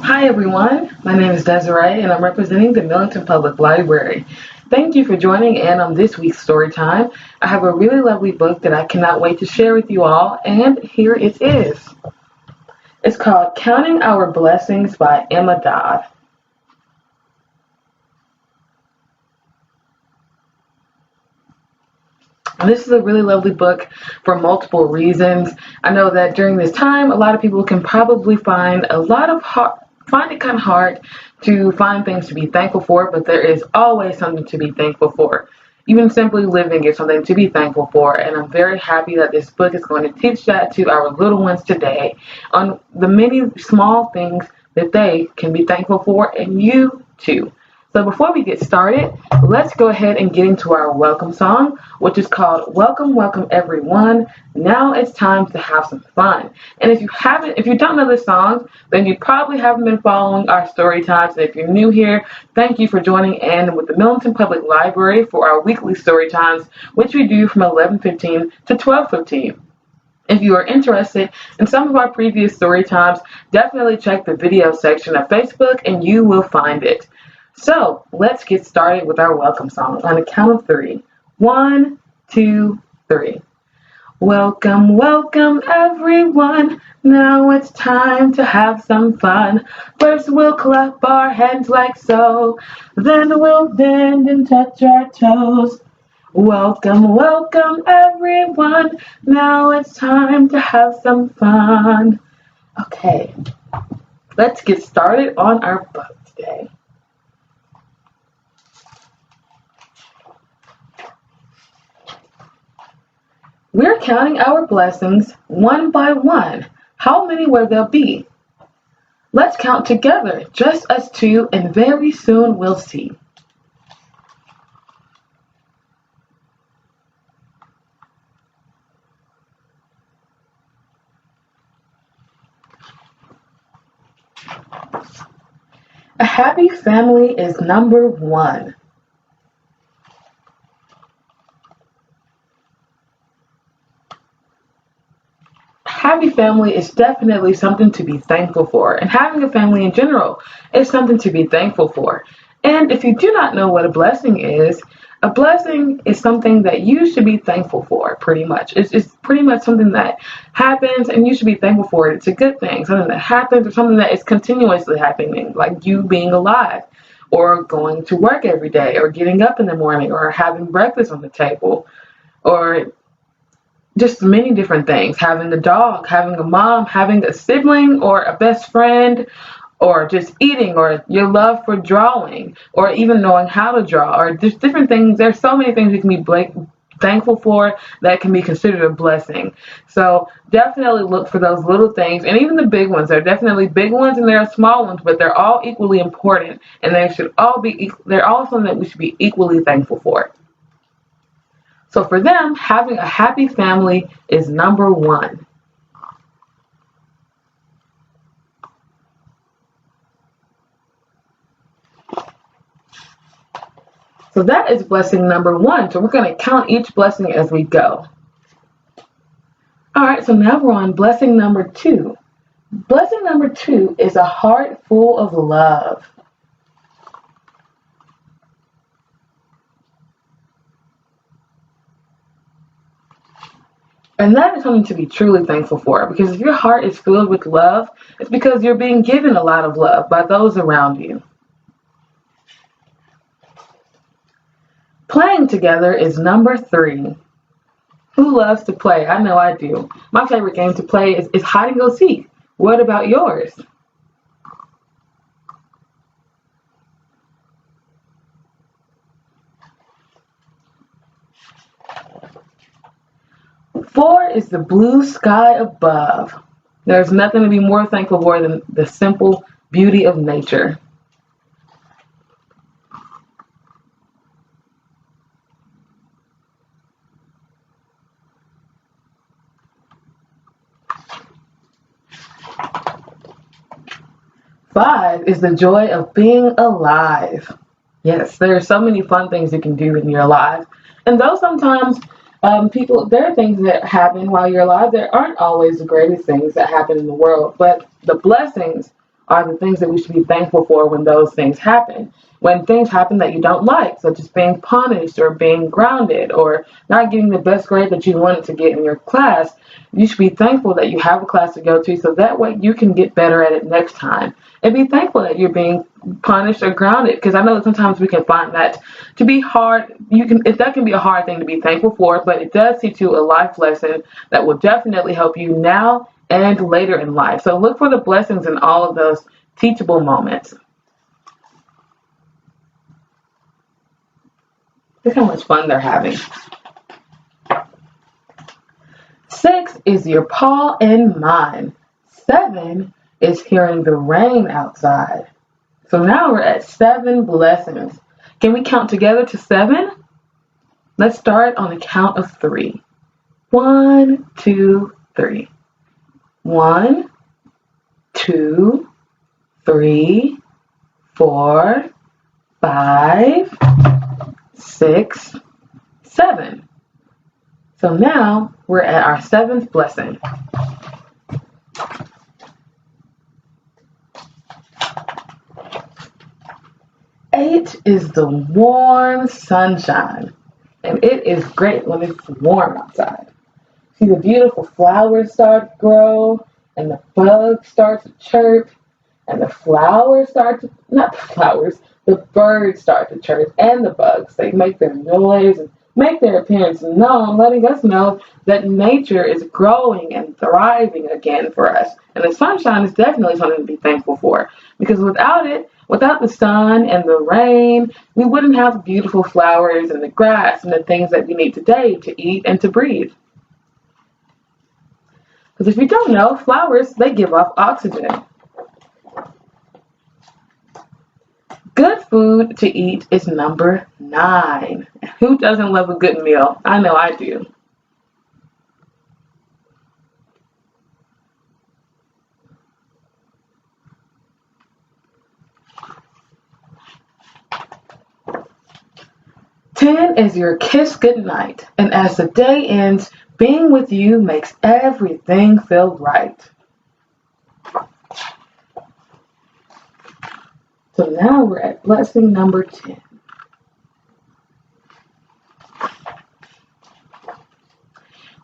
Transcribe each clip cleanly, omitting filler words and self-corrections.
Hi everyone, my name is Desiree and I'm representing the Millington Public Library. Thank you for joining in on this week's story time. I have a really lovely book that I cannot wait to share with you all, and here it is. It's called Counting Our Blessings by Ms Dez. This is a really lovely book for multiple reasons. I know that during this time, a lot of people can probably find find it kind of hard to find things to be thankful for, but there is always something to be thankful for. Even simply living is something to be thankful for, and I'm very happy that this book is going to teach that to our little ones today on the many small things that they can be thankful for, and you too. So before we get started, let's go ahead and get into our welcome song, which is called Welcome, Welcome Everyone. Now it's time to have some fun. And if you don't know this song, then you probably haven't been following our story times. And if you're new here, thank you for joining in with the Millington Public Library for our weekly story times, which we do from 11:15 to 12:15. If you are interested in some of our previous story times, definitely check the video section of Facebook and you will find it. So let's get started with our welcome song on a count of three. 1, 2, 3. Welcome, welcome everyone. Now it's time to have some fun. First we'll clap our hands like so. Then we'll bend and touch our toes. Welcome, welcome everyone. Now it's time to have some fun. Okay, let's get started on our book today. We're counting our blessings one by one. How many will there be? Let's count together, just us two, and very soon we'll see. A happy family is number one. Happy family is definitely something to be thankful for, and having a family in general is something to be thankful for. And if you do not know what a blessing is something that you should be thankful for, pretty much. It's pretty much something that happens and you should be thankful for it. It's a good thing, something that happens or something that is continuously happening, like you being alive, or going to work every day, or getting up in the morning, or having breakfast on the table, or just many different things. Having a dog, having a mom, having a sibling or a best friend, or just eating, or your love for drawing, or even knowing how to draw, or just different things. There's so many things we can be thankful for that can be considered a blessing. So definitely look for those little things, and even the big ones. There are definitely big ones and there are small ones, but they're all equally important, and they're all something that we should be equally thankful for. So for them, having a happy family is number one. So that is blessing number one. So we're going to count each blessing as we go. All right, so now we're on blessing number two. Blessing number two is a heart full of love. And that is something to be truly thankful for, because if your heart is filled with love, it's because you're being given a lot of love by those around you. Playing together is number three. Who loves to play? I know I do. My favorite game to play is hide and go seek. What about yours? 4 is the blue sky above. There's nothing to be more thankful for than the simple beauty of nature. 5 is the joy of being alive. Yes, there are so many fun things you can do when you're alive. And though sometimes there are things that happen while you're alive, there aren't always the greatest things that happen in the world, but the blessings are the things that we should be thankful for when those things happen. When things happen that you don't like, such as being punished or being grounded or not getting the best grade that you wanted to get in your class, you should be thankful that you have a class to go to so that way you can get better at it next time. And be thankful that you're being punished or grounded, because I know that sometimes we can find that to be hard. That can be a hard thing to be thankful for, but it does teach you a life lesson that will definitely help you now and later in life. So look for the blessings in all of those teachable moments. Look how much fun they're having. 6 is your paw in mine. 7 is hearing the rain outside. So now we're at 7 blessings. Can we count together to 7? Let's start on the count of 3. 1, 2, 3. 1, 2, 3, 4, 5, 6, 7. So now we're at our 7th blessing. 8 is the warm sunshine, and it is great when it's warm outside. See the beautiful flowers start to grow, and the bugs start to chirp, and the birds start to chirp, and the bugs, they make their noise and make their appearance known, letting us know that nature is growing and thriving again for us. And the sunshine is definitely something to be thankful for, because without the sun and the rain, we wouldn't have the beautiful flowers and the grass and the things that we need today to eat and to breathe. Because if you don't know, flowers, they give off oxygen. Good food to eat is number 9. Who doesn't love a good meal? I know I do. Ten is your kiss goodnight, and as the day ends, being with you makes everything feel right. So now we're at blessing number 10.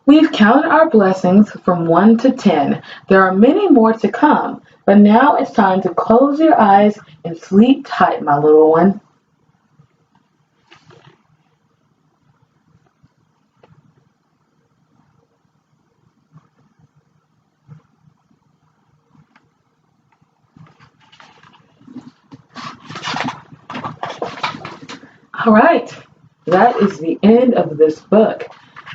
We've counted our blessings from 1 to 10. There are many more to come, but now it's time to close your eyes and sleep tight, my little one. All right, that is the end of this book.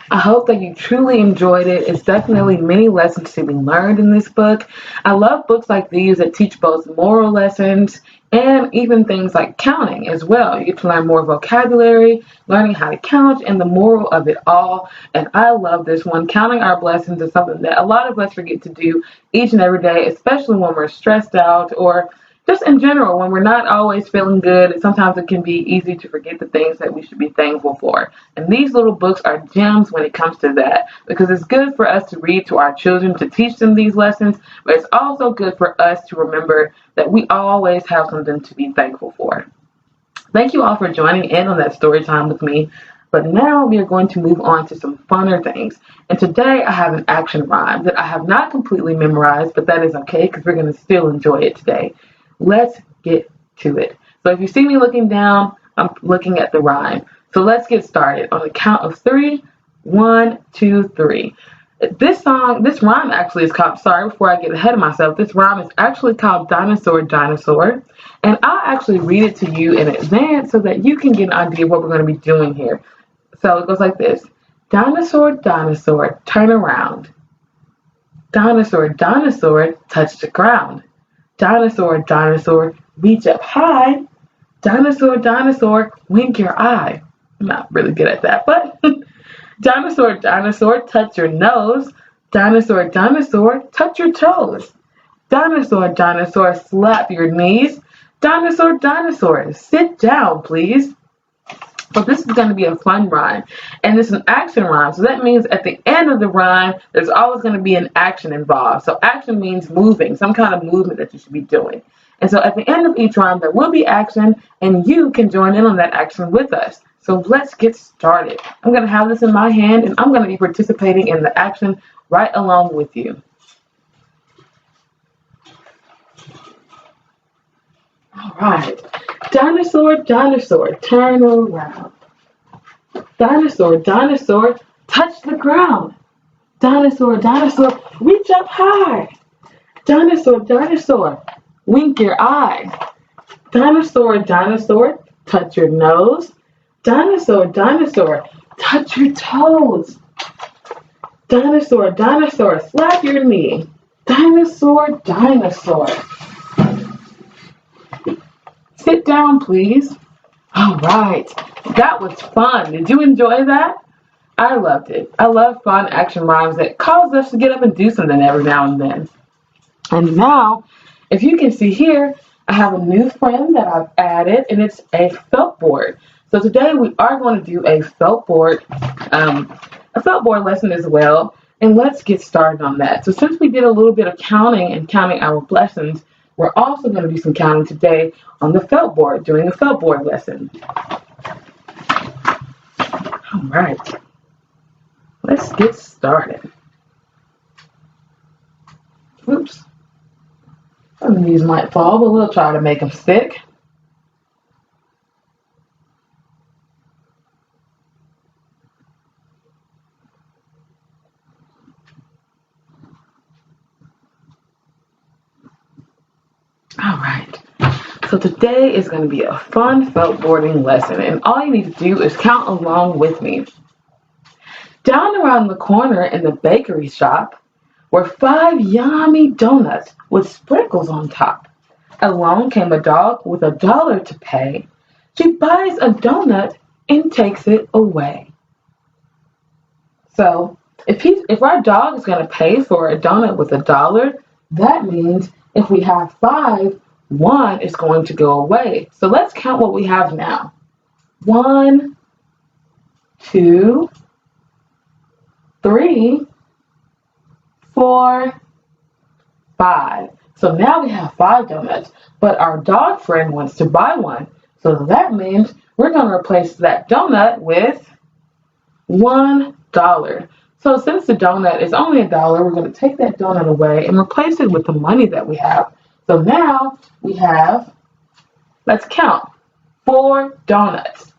I hope that you truly enjoyed it. It's definitely many lessons to be learned in this book. I love books like these that teach both moral lessons and even things like counting as well. You get to learn more vocabulary, learning how to count, and the moral of it all. And I love this one. Counting our blessings is something that a lot of us forget to do each and every day, especially when we're stressed out or just in general, when we're not always feeling good. Sometimes it can be easy to forget the things that we should be thankful for. And these little books are gems when it comes to that, because it's good for us to read to our children to teach them these lessons, but it's also good for us to remember that we always have something to be thankful for. Thank you all for joining in on that story time with me. But now we are going to move on to some funner things. And today I have an action rhyme that I have not completely memorized, but that is okay because we're going to still enjoy it today. Let's get to it. So if you see me looking down, I'm looking at the rhyme. So let's get started on the count of 3. 1, 2, 3. This rhyme actually is called, sorry, before I get ahead of myself, this rhyme is actually called Dinosaur, Dinosaur. And I'll actually read it to you in advance so that you can get an idea of what we're going to be doing here. So it goes like this. Dinosaur, dinosaur, turn around. Dinosaur, dinosaur, touch the ground. Dinosaur, dinosaur, reach up high. Dinosaur, dinosaur, wink your eye. I'm not really good at that, but dinosaur, dinosaur, touch your nose. Dinosaur, dinosaur, touch your toes. Dinosaur, dinosaur, slap your knees. Dinosaur, dinosaur, sit down, please. So this is going to be a fun rhyme, and it's an action rhyme. So that means at the end of the rhyme, there's always going to be an action involved. So action means moving, some kind of movement that you should be doing. And so at the end of each rhyme, there will be action, and you can join in on that action with us. So let's get started. I'm going to have this in my hand, and I'm going to be participating in the action right along with you. All right. Dinosaur, dinosaur, turn around. Dinosaur, dinosaur, touch the ground. Dinosaur, dinosaur, reach up high. Dinosaur, dinosaur, wink your eye. Dinosaur, dinosaur, touch your nose. Dinosaur, dinosaur, touch your toes. Dinosaur, dinosaur, slap your knee. Dinosaur, dinosaur. Sit down, please. All right. That was fun. Did you enjoy that? I loved it. I love fun action rhymes that cause us to get up and do something every now and then. And now, if you can see here, I have a new friend that I've added, and it's a felt board. So today we are going to do a felt board lesson as well. And let's get started on that. So since we did a little bit of counting and counting our lessons, we're also going to do some counting today on the felt board, doing a felt board lesson. All right, let's get started. Oops, some of these might fall, but we'll try to make them stick. All right. So today is going to be a fun felt boarding lesson, and all you need to do is count along with me. Down around the corner in the bakery shop were 5 yummy donuts with sprinkles on top. Along came a dog with $1 to pay. She buys a donut and takes it away. So if our dog is going to pay for a donut with $1, that means if we have 5, 1 is going to go away. So let's count what we have now. 1, 2, 3, 4, 5. So now we have 5 donuts, but our dog friend wants to buy one. So that means we're going to replace that donut with $1. So since the donut is only $1, we're going to take that donut away and replace it with the money that we have. So now we have, let's count, 4 donuts.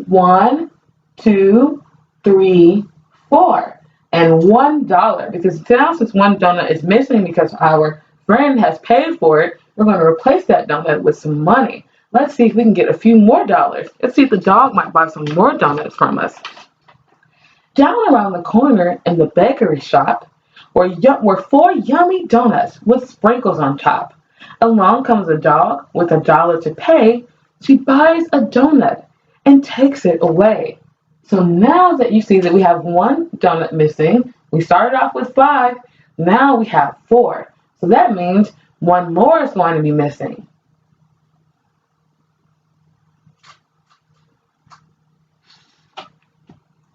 1, 2, 3, 4. And $1, because now since one donut is missing because our friend has paid for it, we're going to replace that donut with some money. Let's see if we can get a few more dollars. Let's see if the dog might buy some more donuts from us. Down around the corner in the bakery shop were 4 yummy donuts with sprinkles on top. Along comes a dog with $1 to pay. She buys a donut and takes it away. So now that you see that we have 1 donut missing, we started off with 5, now we have 4. So that means 1 more is going to be missing.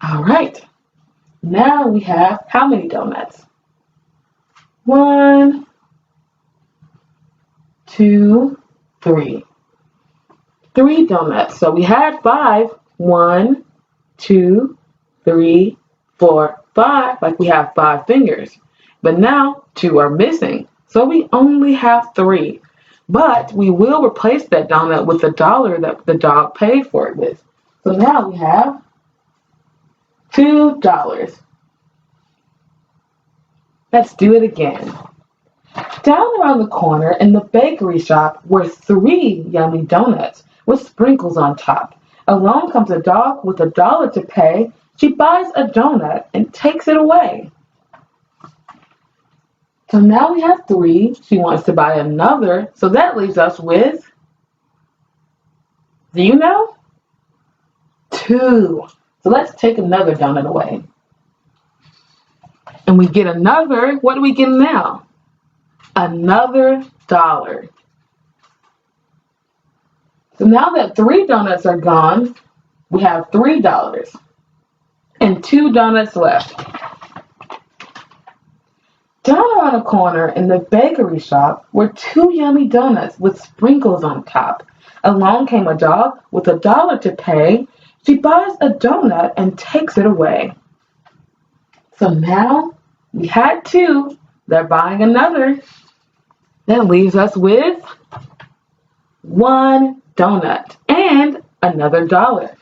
All right, now we have how many donuts? 1, 2, 3. 3 donuts. So we had 5. 1, 2, 3, 4, 5, like we have 5 fingers. But now 2 are missing, so we only have 3. But we will replace that donut with $1 that the dog paid for it with. So now we have $2. Let's do it again. Down around the corner in the bakery shop were 3 yummy donuts with sprinkles on top. Along comes a dog with $1 to pay. She buys a donut and takes it away. So now we have 3. She wants to buy another. So that leaves us with, do you know? 2. So let's take another donut away. And we get another, what do we get now? Another $1. So now that 3 donuts are gone, We have $3 and 2 donuts left. Down around the corner in the bakery shop were 2 yummy donuts with sprinkles on top. Along came a dog with $1 to pay. She buys a donut and takes it away. So now we had 2. They're buying another. That leaves us with 1 donut and another $1.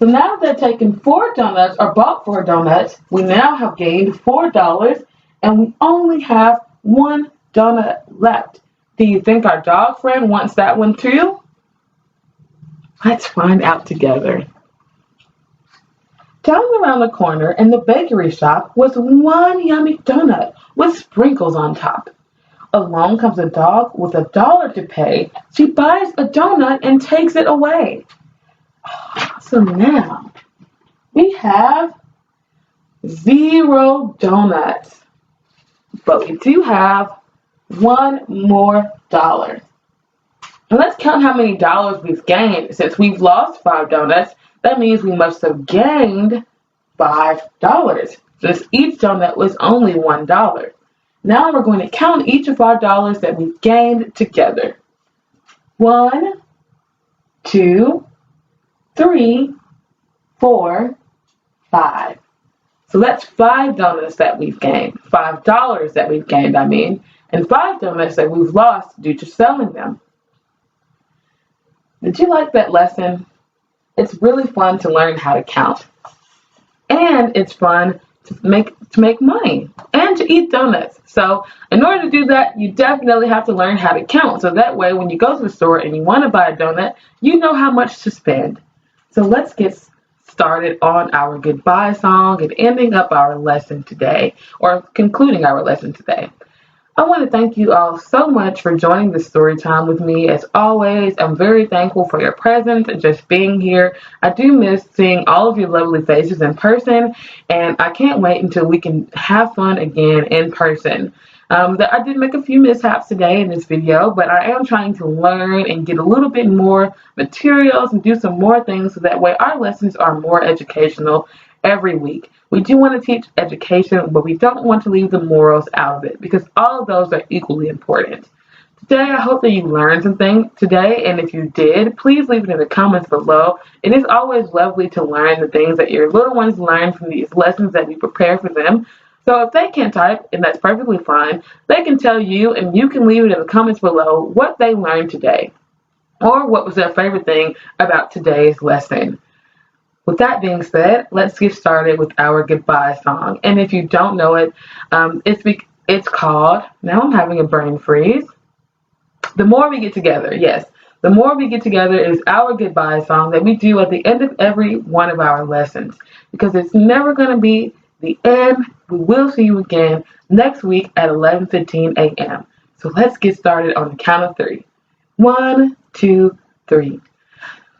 So now they're taking 4 donuts or bought 4 donuts. We now have gained $4 and we only have 1 donut left. Do you think our dog friend wants that one too? Let's find out together. Down around the corner in the bakery shop was 1 yummy donut with sprinkles on top. Along comes a dog with $1 to pay. She buys a donut and takes it away. So now we have 0 donuts, but we do have 1 more dollar. And let's count how many dollars we've gained. Since we've lost 5 donuts, that means we must have gained $5, since each donut was only $1. Now we're going to count each of our dollars that we've gained together. 1, 2, 3, 4, 5. So that's 5 donuts that we've gained. $5 that we've gained, and 5 donuts that we've lost due to selling them. Did you like that lesson? It's really fun to learn how to count. And it's fun to make money and to eat donuts. So in order to do that, you definitely have to learn how to count. So that way, when you go to the store and you want to buy a donut, you know how much to spend. So let's get started on our goodbye song and ending up our lesson today, or concluding our lesson today. I want to thank you all so much for joining this story time with me. As always, I'm very thankful for your presence and just being here. I do miss seeing all of your lovely faces in person, and I can't wait until we can have fun again in person. I did make a few mishaps today in this video, but I am trying to learn and get a little bit more materials and do some more things so that way our lessons are more educational every week. We do want to teach education, but we don't want to leave the morals out of it because all of those are equally important. Today, I hope that you learned something today, and if you did, please leave it in the comments below. It is always lovely to learn the things that your little ones learn from these lessons that we prepare for them. So if they can't type, and that's perfectly fine, they can tell you, and you can leave it in the comments below what they learned today, or what was their favorite thing about today's lesson. With that being said, let's get started with our goodbye song. And if you don't know it, it's called, now I'm having a brain freeze, The More We Get Together. Yes, The More We Get Together is our goodbye song that we do at the end of every one of our lessons. Because it's never going to be the end. We will see you again next week at 11:15 a.m. So let's get started on the count of 3. 1, 2, 3.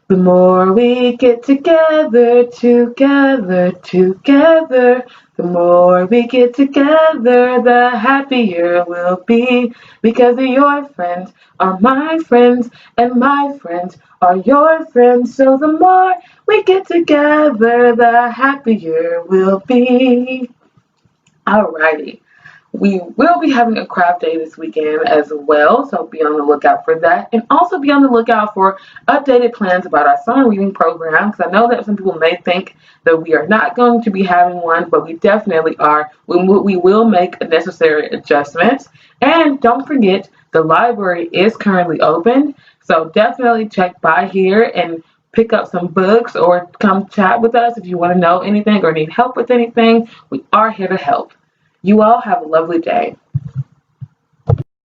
The more we get together, together, together, the more we get together, the happier we'll be. Because your friends are my friends, and my friends are your friends. So the more we get together, the happier we'll be. Alrighty. We will be having a craft day this weekend as well, so be on the lookout for that. And also be on the lookout for updated plans about our summer reading program, because I know that some people may think that we are not going to be having one, but we definitely are. We will make necessary adjustments. And don't forget, the library is currently open, so definitely check by here and pick up some books or come chat with us if you want to know anything or need help with anything. We are here to help. You all have a lovely day.